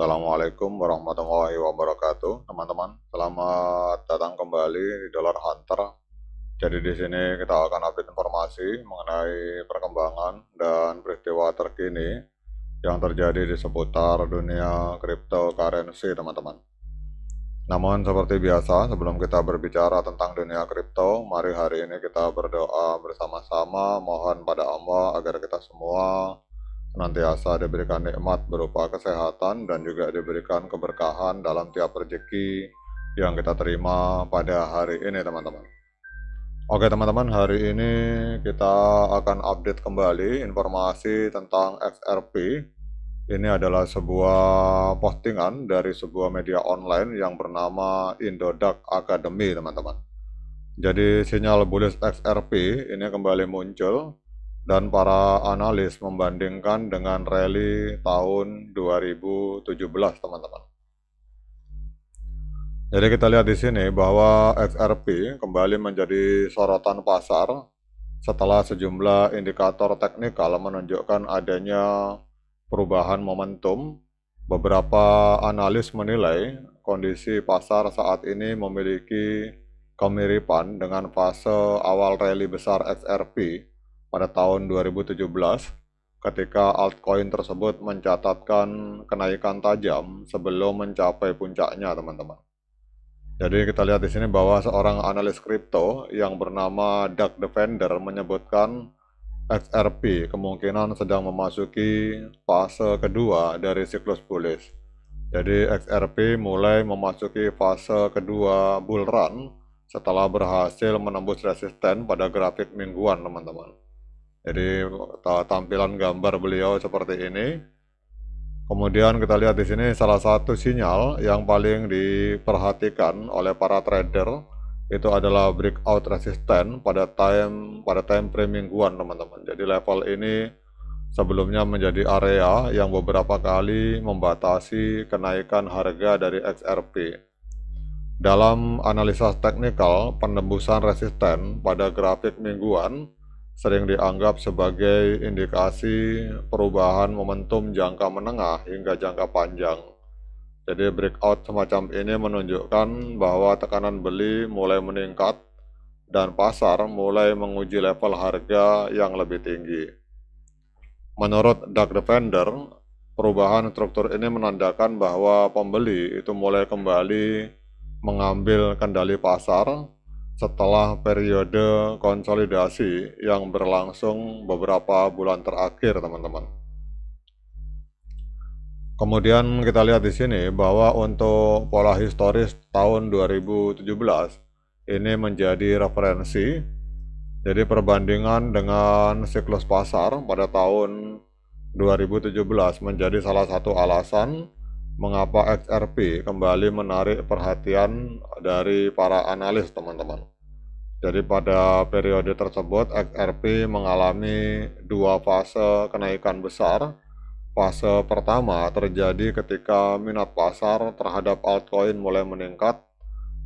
Assalamualaikum warahmatullahi wabarakatuh, teman-teman. Selamat datang kembali di Dollar Hunter. Jadi di sini kita akan update informasi mengenai perkembangan dan peristiwa terkini yang terjadi di seputar dunia cryptocurrency, teman-teman. Namun seperti biasa, sebelum kita berbicara tentang dunia kripto, mari hari ini kita berdoa bersama-sama, mohon pada Allah agar kita semua senantiasa diberikan nikmat berupa kesehatan dan juga diberikan keberkahan dalam tiap rezeki yang kita terima pada hari ini, teman-teman. Oke teman-teman, hari ini kita akan update kembali informasi tentang XRP. Ini adalah sebuah postingan dari sebuah media online yang bernama Indodax Academy, teman-teman. Jadi sinyal bullish XRP ini kembali muncul dan para analis membandingkan dengan rally tahun 2017, teman-teman. Jadi kita lihat di sini bahwa XRP kembali menjadi sorotan pasar setelah sejumlah indikator teknikal menunjukkan adanya perubahan momentum. Beberapa analis menilai kondisi pasar saat ini memiliki kemiripan dengan fase awal rally besar XRP pada tahun 2017 ketika altcoin tersebut mencatatkan kenaikan tajam sebelum mencapai puncaknya, teman-teman. Jadi kita lihat di sini bahwa seorang analis kripto yang bernama Doug Defender menyebutkan XRP kemungkinan sedang memasuki fase kedua dari siklus bullish. Jadi XRP mulai memasuki fase kedua bull run setelah berhasil menembus resisten pada grafik mingguan, teman-teman. Jadi tampilan gambar beliau seperti ini. Kemudian kita lihat di sini salah satu sinyal yang paling diperhatikan oleh para trader itu adalah breakout resisten pada time frame mingguan, teman-teman. Jadi level ini sebelumnya menjadi area yang beberapa kali membatasi kenaikan harga dari XRP. Dalam analisa teknikal, penembusan resisten pada grafik mingguan sering dianggap sebagai indikasi perubahan momentum jangka menengah hingga jangka panjang. Jadi breakout semacam ini menunjukkan bahwa tekanan beli mulai meningkat dan pasar mulai menguji level harga yang lebih tinggi. Menurut Doug Defender, perubahan struktur ini menandakan bahwa pembeli itu mulai kembali mengambil kendali pasar setelah periode konsolidasi yang berlangsung beberapa bulan terakhir, teman-teman. Kemudian kita lihat di sini bahwa untuk pola historis tahun 2017 ini menjadi referensi. Jadi perbandingan dengan siklus pasar pada tahun 2017 menjadi salah satu alasan mengapa XRP kembali menarik perhatian dari para analis, teman-teman. Jadi pada periode tersebut XRP mengalami dua fase kenaikan besar. Fase pertama terjadi ketika minat pasar terhadap altcoin mulai meningkat,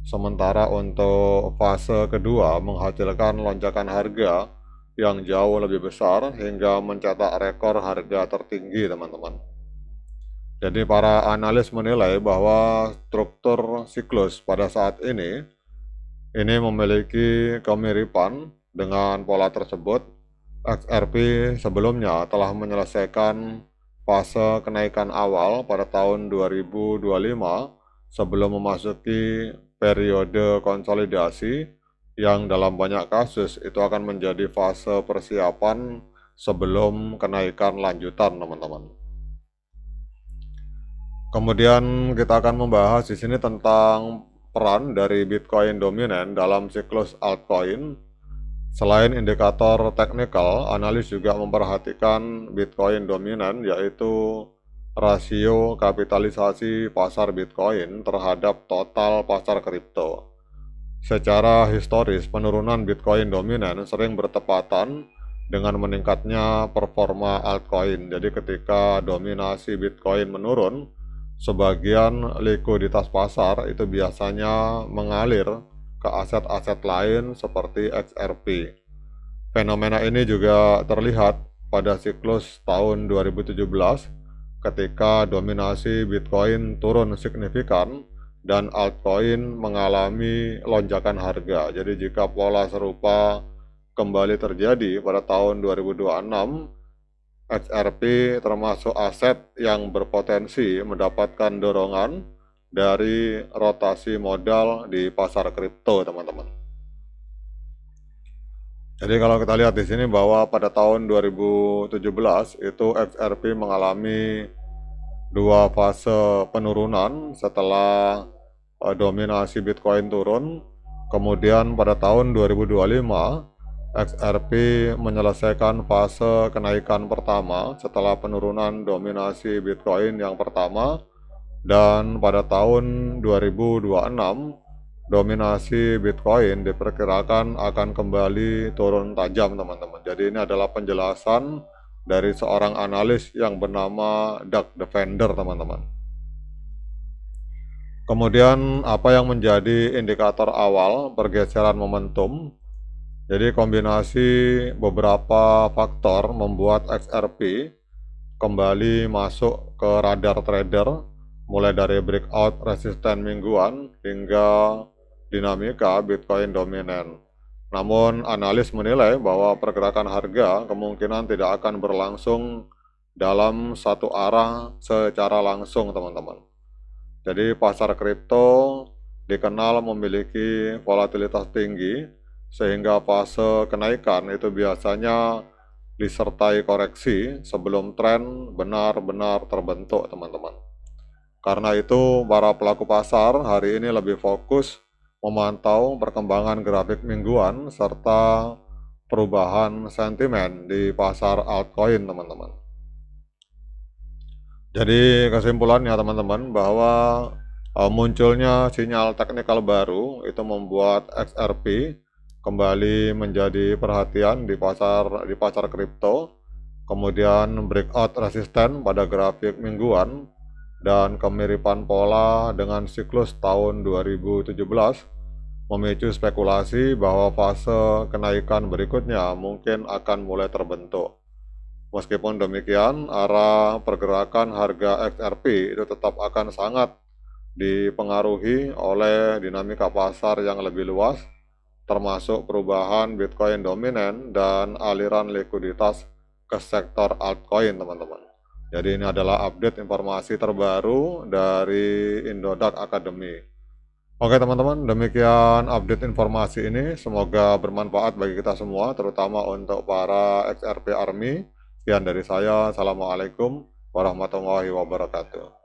sementara untuk fase kedua menghasilkan lonjakan harga yang jauh lebih besar hingga mencetak rekor harga tertinggi, teman-teman. Jadi para analis menilai bahwa struktur siklus pada saat ini memiliki kemiripan dengan pola tersebut. XRP sebelumnya telah menyelesaikan fase kenaikan awal pada tahun 2025 sebelum memasuki periode konsolidasi yang dalam banyak kasus itu akan menjadi fase persiapan sebelum kenaikan lanjutan, teman-teman. Kemudian kita akan membahas di sini tentang peran dari Bitcoin dominan dalam siklus altcoin. Selain indikator teknikal, analis juga memperhatikan Bitcoin dominan, yaitu rasio kapitalisasi pasar Bitcoin terhadap total pasar kripto. Secara historis, penurunan Bitcoin dominan sering bertepatan dengan meningkatnya performa altcoin. Jadi ketika dominasi Bitcoin menurun, sebagian likuiditas pasar itu biasanya mengalir ke aset-aset lain seperti XRP. Fenomena ini juga terlihat pada siklus tahun 2017 ketika dominasi Bitcoin turun signifikan dan altcoin mengalami lonjakan harga. Jadi jika pola serupa kembali terjadi pada tahun 2026, XRP termasuk aset yang berpotensi mendapatkan dorongan dari rotasi modal di pasar kripto, teman-teman. Jadi kalau kita lihat di sini bahwa pada tahun 2017 itu XRP mengalami dua fase penurunan setelah dominasi Bitcoin turun. Kemudian pada tahun 2025 XRP menyelesaikan fase kenaikan pertama setelah penurunan dominasi Bitcoin yang pertama, dan pada tahun 2026 dominasi Bitcoin diperkirakan akan kembali turun tajam, teman-teman. Jadi ini adalah penjelasan dari seorang analis yang bernama Doug Defender, teman-teman. Kemudian apa yang menjadi indikator awal pergeseran momentum? Jadi kombinasi beberapa faktor membuat XRP kembali masuk ke radar trader, mulai dari breakout resisten mingguan hingga dinamika Bitcoin dominan. Namun analis menilai bahwa pergerakan harga kemungkinan tidak akan berlangsung dalam satu arah secara langsung, teman-teman. Jadi pasar kripto dikenal memiliki volatilitas tinggi, sehingga fase kenaikan itu biasanya disertai koreksi sebelum tren benar-benar terbentuk, teman-teman. Karena itu para pelaku pasar hari ini lebih fokus memantau perkembangan grafik mingguan serta perubahan sentimen di pasar altcoin, teman-teman. Jadi kesimpulannya, teman-teman, bahwa munculnya sinyal teknikal baru itu membuat XRP kembali menjadi perhatian di pasar kripto. Kemudian breakout resisten pada grafik mingguan dan kemiripan pola dengan siklus tahun 2017 memicu spekulasi bahwa fase kenaikan berikutnya mungkin akan mulai terbentuk. Meskipun demikian, arah pergerakan harga XRP itu tetap akan sangat dipengaruhi oleh dinamika pasar yang lebih luas, termasuk perubahan Bitcoin dominan dan aliran likuiditas ke sektor altcoin, teman-teman. Jadi ini adalah update informasi terbaru dari Indodax Academy. Oke, teman-teman, demikian update informasi ini. Semoga bermanfaat bagi kita semua, terutama untuk para XRP Army. Sekian dari saya. Assalamualaikum warahmatullahi wabarakatuh.